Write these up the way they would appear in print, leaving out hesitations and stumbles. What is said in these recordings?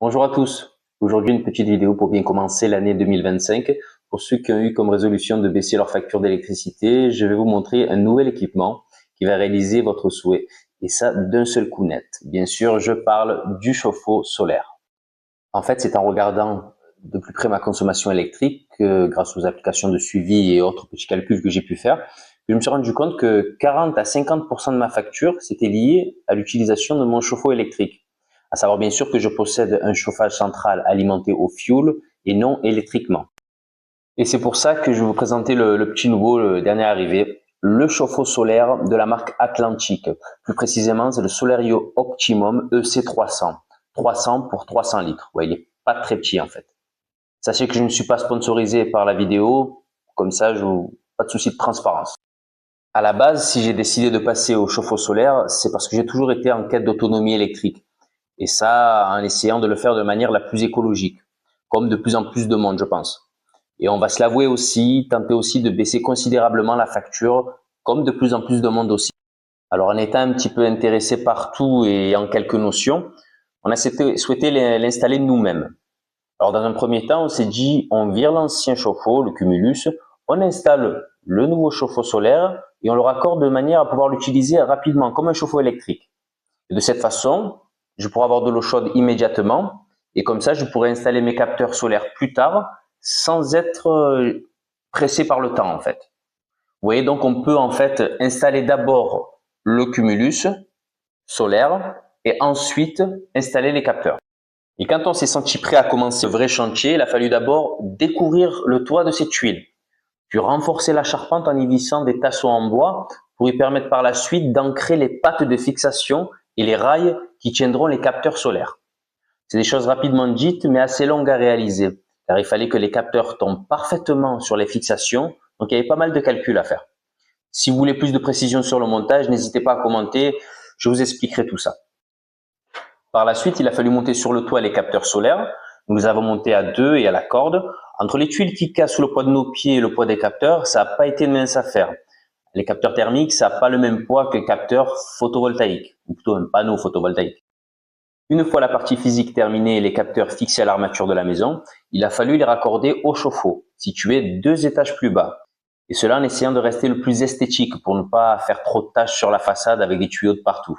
Bonjour à tous. Aujourd'hui, une petite vidéo pour bien commencer l'année 2025. Pour ceux qui ont eu comme résolution de baisser leur facture d'électricité, je vais vous montrer un nouvel équipement qui va réaliser votre souhait. Et ça, d'un seul coup net. Bien sûr, je parle du chauffe-eau solaire. En fait, c'est en regardant de plus près ma consommation électrique, grâce aux applications de suivi et autres petits calculs que j'ai pu faire, que je me suis rendu compte que 40 à 50% de ma facture, c'était lié à l'utilisation de mon chauffe-eau électrique. À savoir bien sûr que je possède un chauffage central alimenté au fioul et non électriquement. Et c'est pour ça que je vais vous présenter le petit nouveau, le dernier arrivé, le chauffe-eau solaire de la marque Atlantique. Plus précisément, c'est le Solario Optimum EC300. 300 pour 300 litres. Ouais, il est pas très petit en fait. Sachez que je ne suis pas sponsorisé par la vidéo, comme ça, pas de souci de transparence. À la base, si j'ai décidé de passer au chauffe-eau solaire, c'est parce que j'ai toujours été en quête d'autonomie électrique. Et ça, en essayant de le faire de manière la plus écologique, comme de plus en plus de monde, je pense. Et on va se l'avouer aussi, tenter aussi de baisser considérablement la facture, comme de plus en plus de monde aussi. Alors, en étant un petit peu intéressé par tout et en quelques notions, on a souhaité l'installer nous-mêmes. Alors, dans un premier temps, on s'est dit, on vire l'ancien chauffe-eau, le Cumulus, on installe le nouveau chauffe-eau solaire et on le raccorde de manière à pouvoir l'utiliser rapidement, comme un chauffe-eau électrique. Et de cette façon, je pourrai avoir de l'eau chaude immédiatement et comme ça, je pourrai installer mes capteurs solaires plus tard sans être pressé par le temps en fait. Vous voyez, donc on peut en fait installer d'abord le Cumulus solaire et ensuite installer les capteurs. Et quand on s'est senti prêt à commencer le vrai chantier, il a fallu d'abord découvrir le toit de ces tuiles, puis renforcer la charpente en y vissant des tasseaux en bois pour y permettre par la suite d'ancrer les pattes de fixation et les rails qui tiendront les capteurs solaires. C'est des choses rapidement dites mais assez longues à réaliser, car il fallait que les capteurs tombent parfaitement sur les fixations, donc il y avait pas mal de calculs à faire. Si vous voulez plus de précision sur le montage, n'hésitez pas à commenter, je vous expliquerai tout ça. Par la suite, il a fallu monter sur le toit les capteurs solaires. Nous les avons montés à deux et à la corde. Entre les tuiles qui cassent sous le poids de nos pieds et le poids des capteurs, ça n'a pas été une mince affaire. Les capteurs thermiques, ça n'a pas le même poids que les capteurs photovoltaïques, ou plutôt un panneau photovoltaïque. Une fois la partie physique terminée et les capteurs fixés à l'armature de la maison, il a fallu les raccorder au chauffe-eau, situé 2 étages plus bas. Et cela en essayant de rester le plus esthétique pour ne pas faire trop de taches sur la façade avec des tuyaux de partout.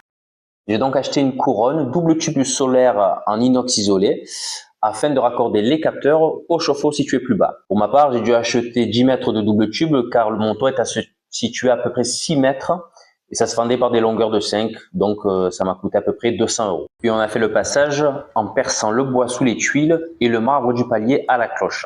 J'ai donc acheté une couronne double tube solaire en inox isolé afin de raccorder les capteurs au chauffe-eau situé plus bas. Pour ma part, j'ai dû acheter 10 mètres de double tube car mon toit est situé à peu près 6 mètres et ça se vendait par des longueurs de 5, donc ça m'a coûté à peu près 200 €. Puis on a fait le passage en perçant le bois sous les tuiles et le marbre du palier à la cloche.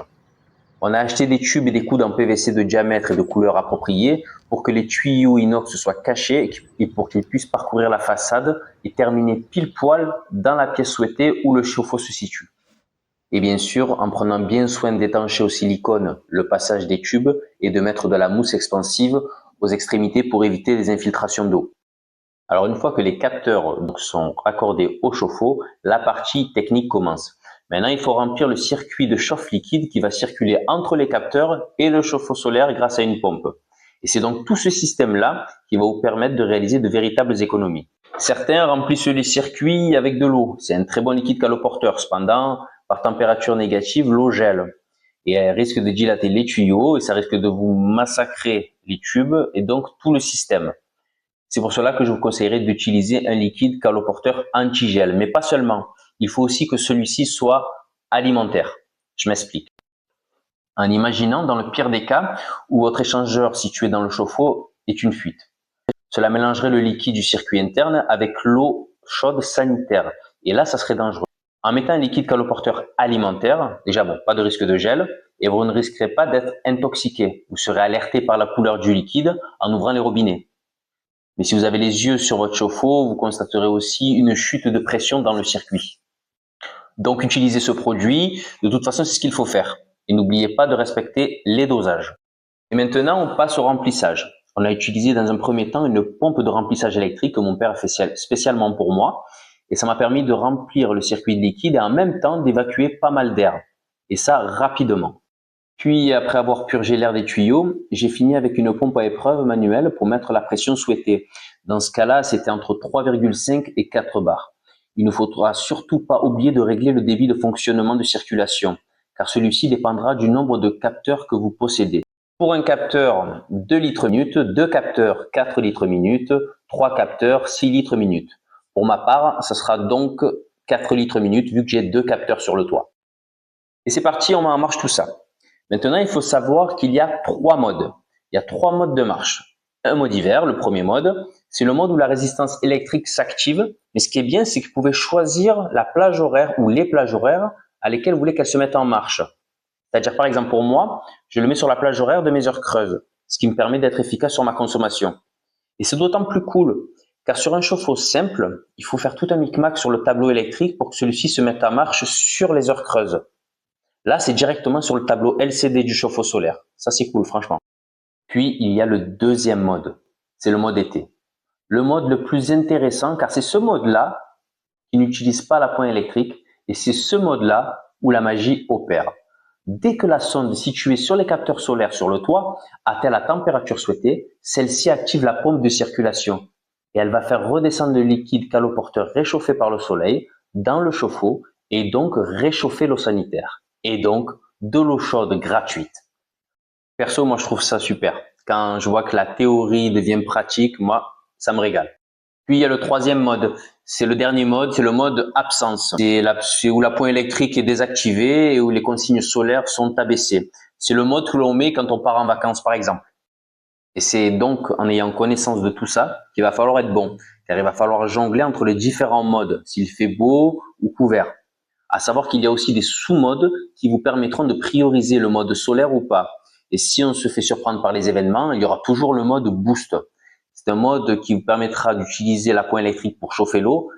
On a acheté des tubes et des coudes en PVC de diamètre et de couleur appropriée pour que les tuyaux inox soient cachés et pour qu'ils puissent parcourir la façade et terminer pile poil dans la pièce souhaitée où le chauffe-eau se situe. Et bien sûr, en prenant bien soin d'étancher au silicone le passage des tubes et de mettre de la mousse expansive aux extrémités pour éviter les infiltrations d'eau. Alors une fois que les capteurs sont raccordés au chauffe-eau, la partie technique commence. Maintenant, il faut remplir le circuit de chauffe liquide qui va circuler entre les capteurs et le chauffe-eau solaire grâce à une pompe. Et c'est donc tout ce système-là qui va vous permettre de réaliser de véritables économies. Certains remplissent les circuits avec de l'eau. C'est un très bon liquide caloporteur. Cependant, par température négative, l'eau gèle. Et elle risque de dilater les tuyaux et ça risque de vous massacrer les tubes et donc tout le système. C'est pour cela que je vous conseillerais d'utiliser un liquide caloporteur anti-gel, mais pas seulement. Il faut aussi que celui-ci soit alimentaire. Je m'explique. En imaginant dans le pire des cas où votre échangeur situé dans le chauffe-eau est une fuite. Cela mélangerait le liquide du circuit interne avec l'eau chaude sanitaire. Et là, ça serait dangereux. En mettant un liquide caloporteur alimentaire, déjà bon, pas de risque de gel, et vous ne risquerez pas d'être intoxiqué. Vous serez alerté par la couleur du liquide en ouvrant les robinets. Mais si vous avez les yeux sur votre chauffe-eau, vous constaterez aussi une chute de pression dans le circuit. Donc utilisez ce produit, de toute façon c'est ce qu'il faut faire. Et n'oubliez pas de respecter les dosages. Et maintenant on passe au remplissage. On a utilisé dans un premier temps une pompe de remplissage électrique que mon père a fait spécialement pour moi. Et ça m'a permis de remplir le circuit de liquide et en même temps d'évacuer pas mal d'air. Et ça rapidement. Puis, après avoir purgé l'air des tuyaux, j'ai fini avec une pompe à épreuve manuelle pour mettre la pression souhaitée. Dans ce cas-là, c'était entre 3,5 et 4 bars. il ne faudra surtout pas oublier de régler le débit de fonctionnement de circulation, car celui-ci dépendra du nombre de capteurs que vous possédez. Pour un capteur 2 litres minute, 2 capteurs 4 litres minute, 3 capteurs 6 litres minute. Pour ma part, ce sera donc 4 litres minute vu que j'ai 2 capteurs sur le toit. Et c'est parti, on met en marche tout ça. Maintenant, il faut savoir qu'il y a 3 modes. Il y a 3 modes de marche. Un mode hiver, le premier mode, c'est le mode où la résistance électrique s'active. Mais ce qui est bien, c'est que vous pouvez choisir la plage horaire ou les plages horaires à lesquelles vous voulez qu'elles se mettent en marche. C'est-à-dire, par exemple, pour moi, je le mets sur la plage horaire de mes heures creuses, ce qui me permet d'être efficace sur ma consommation. Et c'est d'autant plus cool, car sur un chauffe-eau simple, il faut faire tout un micmac sur le tableau électrique pour que celui-ci se mette en marche sur les heures creuses. Là, c'est directement sur le tableau LCD du chauffe-eau solaire. Ça, c'est cool, franchement. Puis, il y a le deuxième mode. C'est le mode été. Le mode le plus intéressant, car c'est ce mode-là qui n'utilise pas la pointe électrique et c'est ce mode-là où la magie opère. Dès que la sonde située sur les capteurs solaires sur le toit atteint la température souhaitée, celle-ci active la pompe de circulation et elle va faire redescendre le liquide caloporteur réchauffé par le soleil dans le chauffe-eau et donc réchauffer l'eau sanitaire et donc de l'eau chaude gratuite. Perso, moi je trouve ça super. Quand je vois que la théorie devient pratique, moi ça me régale. Puis il y a le troisième mode, c'est le dernier mode, c'est le mode absence. C'est où la pointe électrique est désactivée et où les consignes solaires sont abaissées. C'est le mode que l'on met quand on part en vacances par exemple. Et c'est donc en ayant connaissance de tout ça qu'il va falloir être bon, car il va falloir jongler entre les différents modes, s'il fait beau ou couvert. À savoir qu'il y a aussi des sous-modes qui vous permettront de prioriser le mode solaire ou pas. Et si on se fait surprendre par les événements, il y aura toujours le mode boost. C'est un mode qui vous permettra d'utiliser la pointe électrique pour chauffer l'eau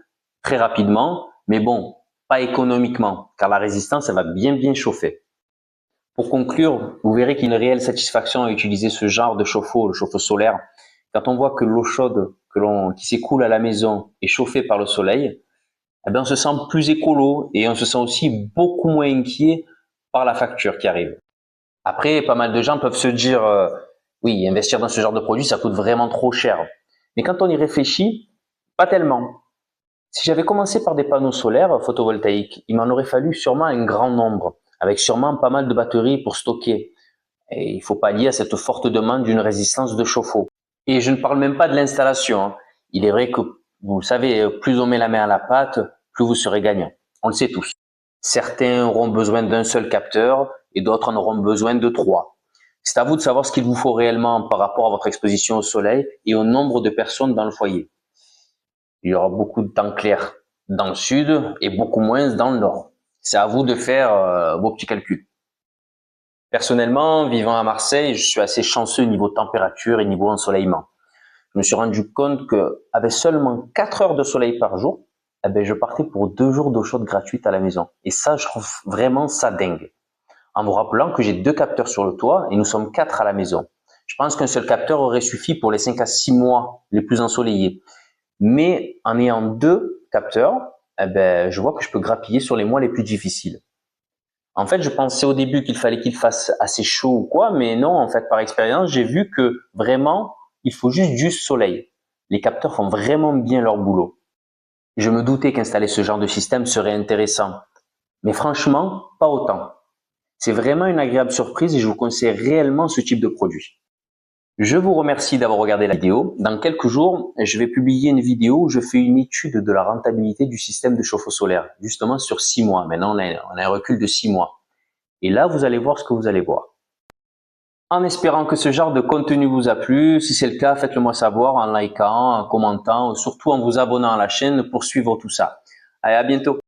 très rapidement, mais bon, pas économiquement, car la résistance, elle va bien chauffer. Pour conclure, vous verrez qu'il y a une réelle satisfaction à utiliser ce genre de chauffe-eau, le chauffe-eau solaire. Quand on voit que l'eau chaude qui s'écoule à la maison est chauffée par le soleil, eh bien on se sent plus écolo et on se sent aussi beaucoup moins inquiet par la facture qui arrive. Après, pas mal de gens peuvent se dire oui, investir dans ce genre de produit, ça coûte vraiment trop cher. Mais quand on y réfléchit, pas tellement. Si j'avais commencé par des panneaux solaires photovoltaïques, il m'en aurait fallu sûrement un grand nombre, avec sûrement pas mal de batteries pour stocker. Et il faut pallier à cette forte demande d'une résistance de chauffe-eau. Et je ne parle même pas de l'installation, hein. Il est vrai que, vous savez, plus on met la main à la pâte, plus vous serez gagnant. On le sait tous. Certains auront besoin d'un seul capteur et d'autres en auront besoin de 3. C'est à vous de savoir ce qu'il vous faut réellement par rapport à votre exposition au soleil et au nombre de personnes dans le foyer. Il y aura beaucoup de temps clair dans le sud et beaucoup moins dans le nord. C'est à vous de faire vos petits calculs. Personnellement, vivant à Marseille, je suis assez chanceux niveau température et niveau ensoleillement. Je me suis rendu compte qu'avec seulement 4 heures de soleil par jour, eh ben, je partais pour 2 jours d'eau chaude gratuite à la maison. Et ça, je trouve vraiment ça dingue. En vous rappelant que j'ai 2 capteurs sur le toit et nous sommes 4 à la maison. Je pense qu'un seul capteur aurait suffi pour les 5 à 6 mois les plus ensoleillés. Mais en ayant 2 capteurs, eh ben, je vois que je peux grappiller sur les mois les plus difficiles. En fait, je pensais au début qu'il fallait qu'il fasse assez chaud ou quoi, mais non, en fait, par expérience, j'ai vu que vraiment, il faut juste du soleil. Les capteurs font vraiment bien leur boulot. Je me doutais qu'installer ce genre de système serait intéressant, mais franchement, pas autant. C'est vraiment une agréable surprise et je vous conseille réellement ce type de produit. Je vous remercie d'avoir regardé la vidéo. Dans quelques jours, je vais publier une vidéo où je fais une étude de la rentabilité du système de chauffe-eau solaire, justement sur 6 mois. Maintenant, on a un recul de 6 mois. Et là, vous allez voir ce que vous allez voir. En espérant que ce genre de contenu vous a plu, si c'est le cas, faites-le moi savoir en likant, en commentant, surtout en vous abonnant à la chaîne pour suivre tout ça. Allez, à bientôt.